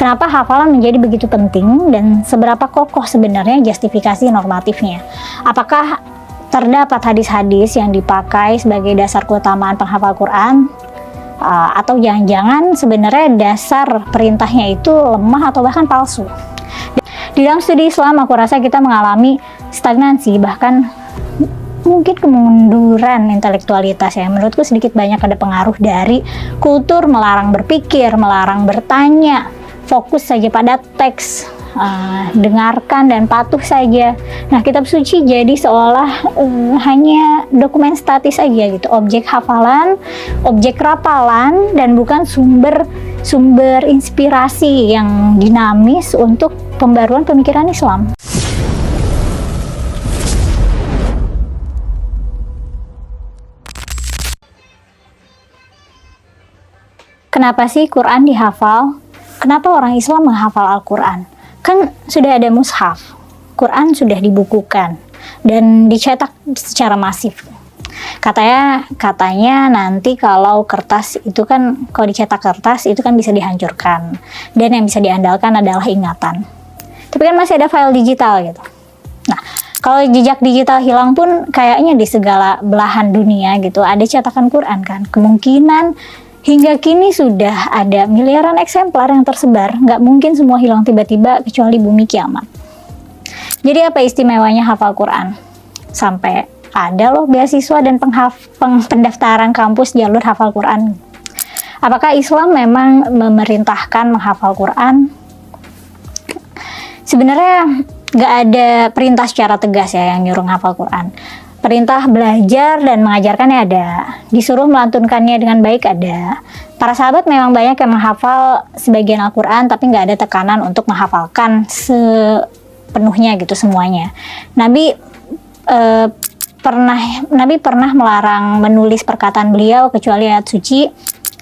Kenapa hafalan menjadi begitu penting dan seberapa kokoh sebenarnya justifikasi normatifnya? Apakah terdapat hadis-hadis yang dipakai sebagai dasar keutamaan penghafal Quran? Atau jangan-jangan sebenarnya dasar perintahnya itu lemah atau bahkan palsu? Di dalam studi Islam, aku rasa kita mengalami stagnansi, bahkan mungkin kemunduran intelektualitas ya. Menurutku sedikit banyak ada pengaruh dari kultur melarang berpikir, melarang bertanya, fokus saja pada teks, dengarkan dan patuh saja. Nah, kitab suci jadi seolah hanya dokumen statis aja gitu, objek hafalan, objek rapalan, dan bukan sumber inspirasi yang dinamis untuk pembaruan pemikiran Islam. Kenapa sih Quran dihafal? Kenapa orang Islam menghafal Al-Quran? Kan sudah ada mushaf, Quran sudah dibukukan dan dicetak secara masif. Katanya nanti kalau kertas itu kan, kalau dicetak kertas itu kan bisa dihancurkan, dan yang bisa diandalkan adalah ingatan. Tapi kan masih ada file digital gitu. Nah, kalau jejak digital hilang pun kayaknya di segala belahan dunia gitu ada cetakan Quran kan. Kemungkinan hingga kini sudah ada miliaran eksemplar yang tersebar, nggak mungkin semua hilang tiba-tiba kecuali bumi kiamat. Jadi apa istimewanya hafal Quran? Sampai ada loh beasiswa dan pendaftaran kampus jalur hafal Quran. Apakah Islam memang memerintahkan menghafal Quran? Sebenarnya nggak ada perintah secara tegas ya yang nyuruh hafal Quran. Perintah belajar dan mengajarkannya ada, disuruh melantunkannya dengan baik ada. Para sahabat memang banyak yang menghafal sebagian Al-Quran, tapi nggak ada tekanan untuk menghafalkan sepenuhnya gitu semuanya. Nabi pernah melarang menulis perkataan beliau kecuali ayat suci.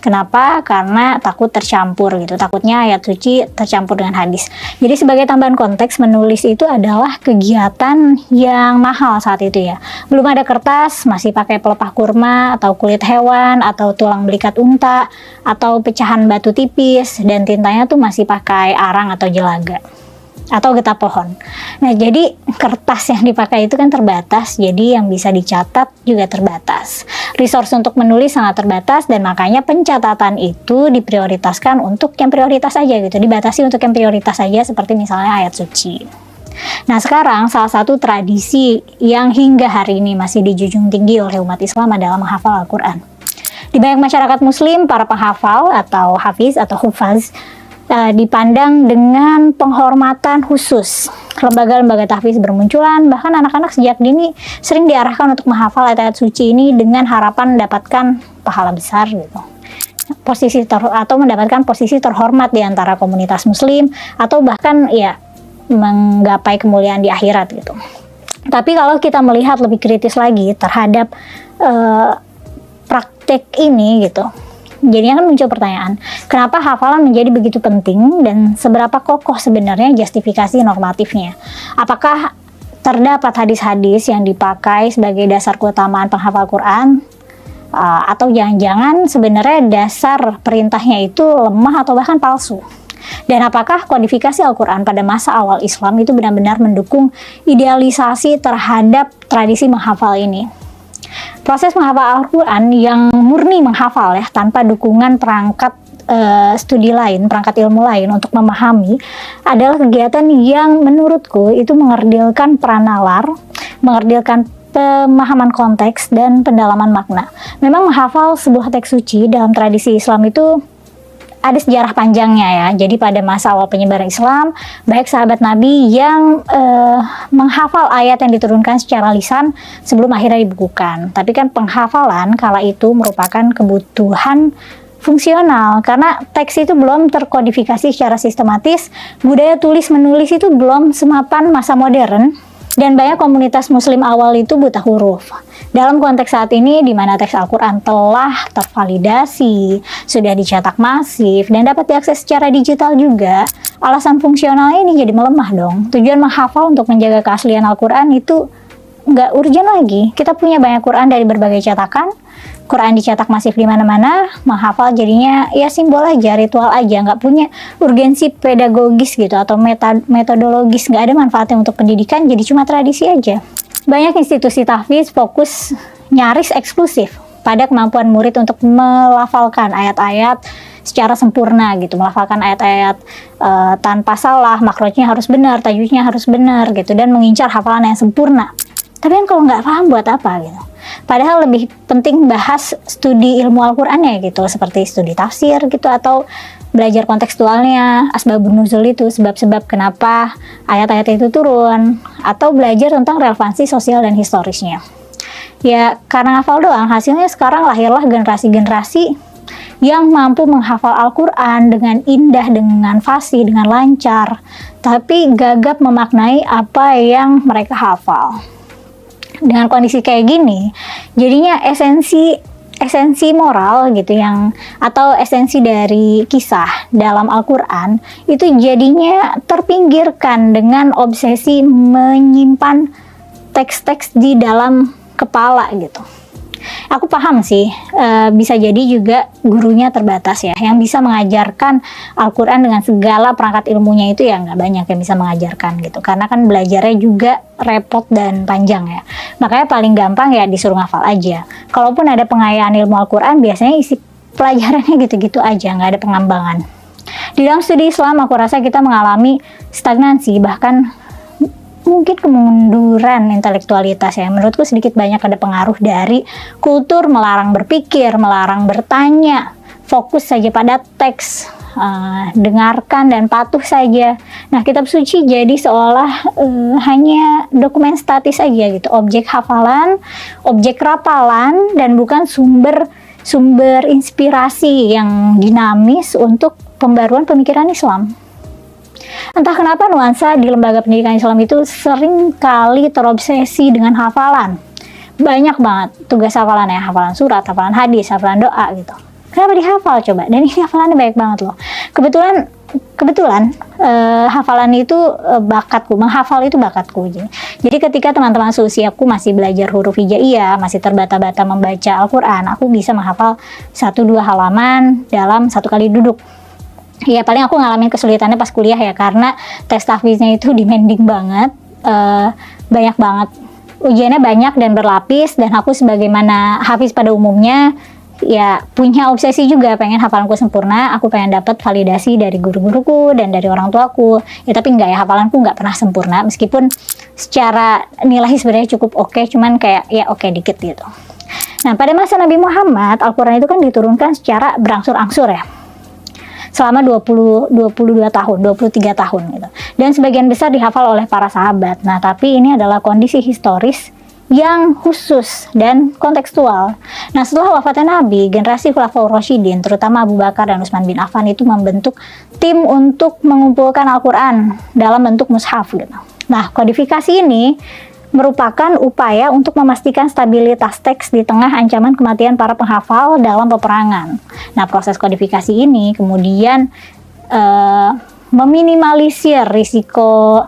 Kenapa? Karena takut tercampur gitu. Takutnya ayat suci tercampur dengan hadis. Jadi sebagai tambahan konteks, menulis itu adalah kegiatan yang mahal saat itu ya. Belum ada kertas, masih pakai pelepah kurma atau kulit hewan atau tulang belikat unta atau pecahan batu tipis, dan tintanya tuh masih pakai arang atau jelaga atau getah pohon. Nah, jadi kertas yang dipakai itu kan terbatas, jadi yang bisa dicatat juga terbatas. Resource untuk menulis sangat terbatas, dan makanya pencatatan itu diprioritaskan untuk yang prioritas aja gitu, dibatasi untuk yang prioritas saja, seperti misalnya ayat suci. Nah, sekarang salah satu tradisi yang hingga hari ini masih dijunjung tinggi oleh umat Islam adalah menghafal Al-Quran. Di banyak masyarakat muslim, para penghafal atau hafiz atau hufaz dipandang dengan penghormatan khusus. Lembaga-lembaga tahfiz bermunculan, bahkan anak-anak sejak dini sering diarahkan untuk menghafal ayat suci ini dengan harapan mendapatkan pahala besar gitu. Atau mendapatkan posisi terhormat di antara komunitas muslim, atau bahkan ya menggapai kemuliaan di akhirat gitu. Tapi kalau kita melihat lebih kritis lagi terhadap praktek ini gitu, jadinya kan muncul pertanyaan, kenapa hafalan menjadi begitu penting dan seberapa kokoh sebenarnya justifikasi normatifnya? Apakah terdapat hadis-hadis yang dipakai sebagai dasar keutamaan penghafal Quran? Atau jangan-jangan sebenarnya dasar perintahnya itu lemah atau bahkan palsu? Dan apakah kodifikasi Al-Quran pada masa awal Islam itu benar-benar mendukung idealisasi terhadap tradisi menghafal ini? Proses menghafal Al-Quran yang murni menghafal ya, tanpa dukungan perangkat studi lain, perangkat ilmu lain untuk memahami, adalah kegiatan yang menurutku itu mengerdilkan peran nalar, mengerdilkan pemahaman konteks dan pendalaman makna. Memang menghafal sebuah teks suci dalam tradisi Islam itu ada sejarah panjangnya ya. Jadi pada masa awal penyebaran Islam, baik sahabat Nabi yang menghafal ayat yang diturunkan secara lisan sebelum akhirnya dibukukan. Tapi kan penghafalan kala itu merupakan kebutuhan fungsional, karena teks itu belum terkodifikasi secara sistematis, budaya tulis menulis itu belum semapan masa modern, dan banyak komunitas muslim awal itu buta huruf. Dalam konteks saat ini, di mana teks Al-Quran telah tervalidasi, sudah dicetak masif, dan dapat diakses secara digital juga, alasan fungsionalnya ini jadi melemah dong. Tujuan menghafal untuk menjaga keaslian Al-Quran itu nggak urgent lagi. Kita punya banyak Quran dari berbagai cetakan, Quran dicetak masif di mana-mana, menghafal jadinya ya simbol aja, ritual aja, nggak punya urgensi pedagogis gitu atau metodologis, nggak ada manfaatnya untuk pendidikan, jadi cuma tradisi aja. Banyak institusi tahfiz fokus nyaris eksklusif pada kemampuan murid untuk melafalkan ayat-ayat secara sempurna gitu, melafalkan ayat-ayat tanpa salah, makrotnya harus benar, tajwidnya harus benar gitu, dan mengincar hafalan yang sempurna. Tapi kan kalau nggak paham buat apa gitu. Padahal lebih penting bahas studi ilmu Al-Qur'annya gitu, seperti studi tafsir gitu, atau belajar kontekstualnya, asbabun nuzul itu, sebab-sebab kenapa ayat-ayat itu turun, atau belajar tentang relevansi sosial dan historisnya. Ya karena hafal doang, hasilnya sekarang lahirlah generasi-generasi yang mampu menghafal Al-Quran dengan indah, dengan fasih, dengan lancar, tapi gagap memaknai apa yang mereka hafal. Dengan kondisi kayak gini, jadinya esensi moral gitu atau esensi dari kisah dalam Al-Quran itu jadinya terpinggirkan dengan obsesi menyimpan teks-teks di dalam kepala gitu. Aku paham sih, bisa jadi juga gurunya terbatas ya, yang bisa mengajarkan Al-Quran dengan segala perangkat ilmunya itu ya nggak banyak yang bisa mengajarkan gitu, karena kan belajarnya juga repot dan panjang ya. Makanya paling gampang ya disuruh ngafal aja. Kalaupun ada pengayaan ilmu Al-Quran, biasanya isi pelajarannya gitu-gitu aja, nggak ada pengembangan. Di dalam studi Islam, aku rasa kita mengalami stagnansi, bahkan mungkin kemunduran intelektualitas ya. Menurutku sedikit banyak ada pengaruh dari kultur melarang berpikir, melarang bertanya, fokus saja pada teks, dengarkan dan patuh saja. Nah, kitab suci jadi seolah hanya dokumen statis aja gitu, objek hafalan, objek rapalan, dan bukan sumber inspirasi yang dinamis untuk pembaruan pemikiran Islam. Entah kenapa nuansa di lembaga pendidikan Islam itu sering kali terobsesi dengan hafalan. Banyak banget tugas hafalan ya, hafalan surat, hafalan hadis, hafalan doa gitu. Kenapa dihafal coba? Dan ini hafalannya banyak banget loh. Kebetulan hafalan itu bakatku, menghafal itu bakatku. Jadi ketika teman-teman seusiaku masih belajar huruf hijaiyah, masih terbata-bata membaca Al-Quran, aku bisa menghafal 1-2 halaman dalam 1 kali duduk. Ya paling aku ngalamin kesulitannya pas kuliah ya, karena tes tahfiznya itu demanding banget, banyak banget, ujiannya banyak dan berlapis, dan aku sebagaimana hafiz pada umumnya ya punya obsesi juga, pengen hafalanku sempurna, aku pengen dapat validasi dari guru-guruku dan dari orang tuaku. Ya tapi enggak ya, hafalanku nggak pernah sempurna, meskipun secara nilai sebenarnya cukup oke, cuman kayak ya oke dikit gitu. Nah pada masa Nabi Muhammad, Al-Quran itu kan diturunkan secara berangsur-angsur ya, selama 23 tahun gitu. Dan sebagian besar dihafal oleh para sahabat. Nah, tapi ini adalah kondisi historis yang khusus dan kontekstual. Nah, setelah wafatnya Nabi, generasi Khulafaur Rasyidin, terutama Abu Bakar dan Utsman bin Affan itu membentuk tim untuk mengumpulkan Al-Quran dalam bentuk mushaf gitu. Nah, kodifikasi ini merupakan upaya untuk memastikan stabilitas teks di tengah ancaman kematian para penghafal dalam peperangan. Nah, proses kodifikasi ini kemudian meminimalisir risiko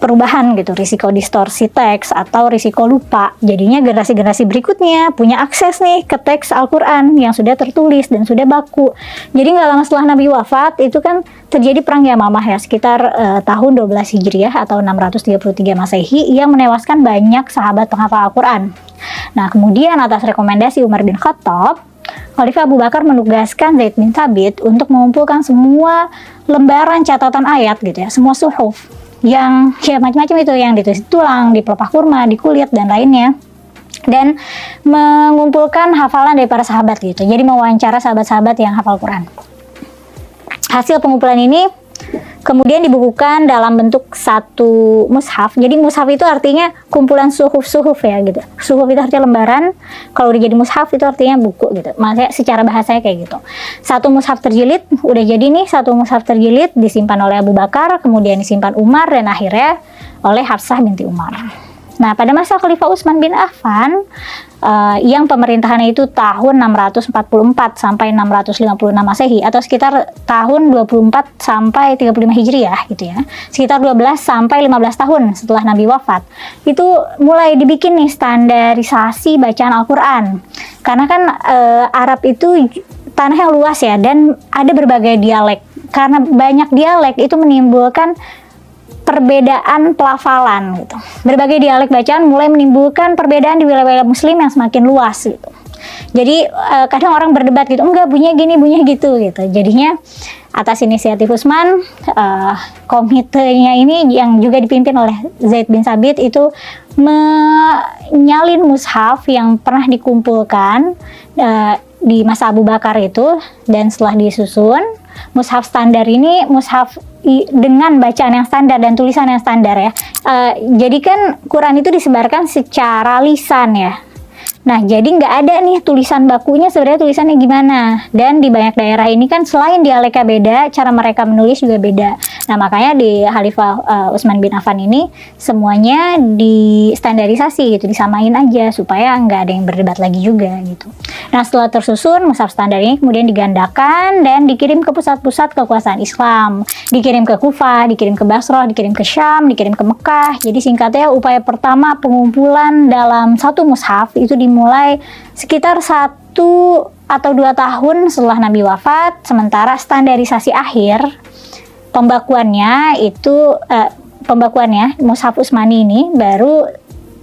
perubahan gitu, risiko distorsi teks atau risiko lupa. Jadinya generasi-generasi berikutnya punya akses nih ke teks Al-Quran yang sudah tertulis dan sudah baku. Jadi nggak lama setelah Nabi wafat itu kan terjadi perang Yamamah ya, sekitar tahun 12 Hijriah atau 633 Masehi, yang menewaskan banyak sahabat penghafal Al-Quran. Nah, kemudian atas rekomendasi Umar bin Khattab, Khalifah Abu Bakar menugaskan Zaid bin Thabit untuk mengumpulkan semua lembaran catatan ayat gitu ya, semua suhuf yang ya macam-macam itu, yang ditulis tulang, di pelepah kurma, di kulit dan lainnya, dan mengumpulkan hafalan dari para sahabat gitu. Jadi mewawancara sahabat-sahabat yang hafal Quran. Hasil pengumpulan ini kemudian dibukukan dalam bentuk satu mushaf. Jadi mushaf itu artinya kumpulan suhuf-suhuf ya gitu. Suhuf itu artinya lembaran, kalau udah jadi mushaf itu artinya buku gitu. Maksudnya secara bahasanya kayak gitu. Satu mushaf terjilid, udah jadi nih satu mushaf terjilid, disimpan oleh Abu Bakar, kemudian disimpan Umar, dan akhirnya oleh Hafsah binti Umar. Nah, pada masa Khalifah Utsman bin Affan, yang pemerintahannya itu tahun 644 sampai 656 Masehi, atau sekitar tahun 24 sampai 35 Hijriah gitu ya. Sekitar 12 sampai 15 tahun setelah Nabi wafat. Itu mulai dibikin nih standarisasi bacaan Al-Qur'an. Karena kan Arab itu tanah yang luas ya, dan ada berbagai dialek. Karena banyak dialek itu menimbulkan perbedaan pelafalan gitu. Berbagai dialek bacaan mulai menimbulkan perbedaan di wilayah-wilayah muslim yang semakin luas gitu. Jadi kadang orang berdebat gitu, enggak bunyinya gini, bunyinya gitu gitu. Jadinya atas inisiatif Utsman, komitenya ini yang juga dipimpin oleh Zaid bin Sabit itu menyalin mushaf yang pernah dikumpulkan di masa Abu Bakar itu, dan setelah disusun mushaf standar ini, mushaf dengan bacaan yang standar dan tulisan yang standar ya. Jadi kan Quran itu disebarkan secara lisan ya. Nah, jadi nggak ada nih tulisan bakunya sebenarnya tulisannya gimana. Dan di banyak daerah ini kan selain dialeknya beda, cara mereka menulis juga beda. Nah, makanya di Khalifah Utsman bin Affan ini semuanya distandarisasi gitu, disamain aja supaya nggak ada yang berdebat lagi juga gitu. Nah, setelah tersusun, mushaf standar ini kemudian digandakan dan dikirim ke pusat-pusat kekuasaan Islam. Dikirim ke Kufah, dikirim ke Basrah, dikirim ke Syam, dikirim ke Mekah. Jadi singkatnya, upaya pertama pengumpulan dalam satu mushaf itu dimulai sekitar 1 atau 2 tahun setelah Nabi wafat, sementara standarisasi akhir pembakuannya itu mushaf Utsmani ini baru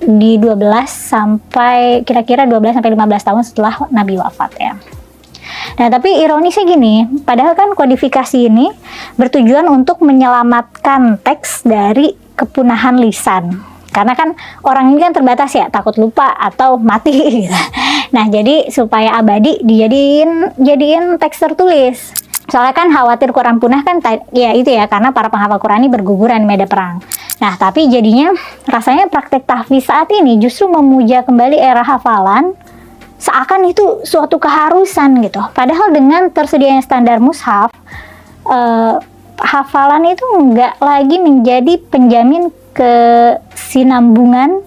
di 12 sampai kira-kira 12 sampai 15 tahun setelah Nabi wafat ya. Nah, tapi ironisnya gini, padahal kan kodifikasi ini bertujuan untuk menyelamatkan teks dari kepunahan lisan. Karena kan orang ini kan terbatas ya, takut lupa atau mati gitu. Nah, jadi supaya abadi dijadiin teks tertulis. Soalnya kan khawatir Quran punah kan ya itu ya, karena para penghafal Quran ini berguguran di medan perang. Nah, tapi jadinya rasanya praktek tahfiz saat ini justru memuja kembali era hafalan, seakan itu suatu keharusan gitu. Padahal dengan tersedianya standar mushaf, hafalan itu nggak lagi menjadi penjamin kesinambungan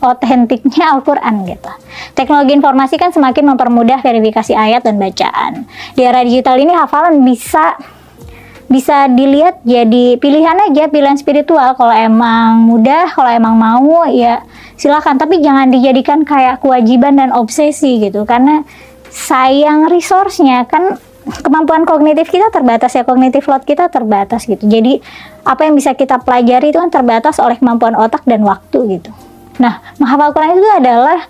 otentiknya Al-Quran gitu. Teknologi informasi kan semakin mempermudah verifikasi ayat dan bacaan. Di era digital ini hafalan bisa dilihat jadi pilihan aja, pilihan spiritual. Kalau emang mudah, kalau emang mau ya silakan, tapi jangan dijadikan kayak kewajiban dan obsesi gitu, karena sayang resource-nya kan. Kemampuan kognitif kita terbatas ya, kognitif load kita terbatas gitu. Jadi apa yang bisa kita pelajari itu kan terbatas oleh kemampuan otak dan waktu gitu. Nah, menghafal Quran itu adalah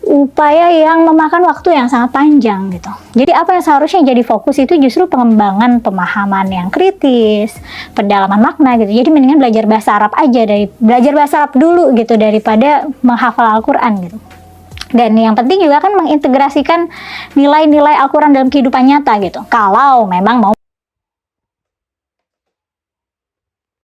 upaya yang memakan waktu yang sangat panjang gitu. Jadi apa yang seharusnya jadi fokus itu justru pengembangan pemahaman yang kritis, pendalaman makna gitu. Jadi mendingan belajar bahasa Arab aja, belajar bahasa Arab dulu gitu daripada menghafal Al-Quran gitu. Dan yang penting juga kan mengintegrasikan nilai-nilai Al-Quran dalam kehidupan nyata gitu. Kalau memang mau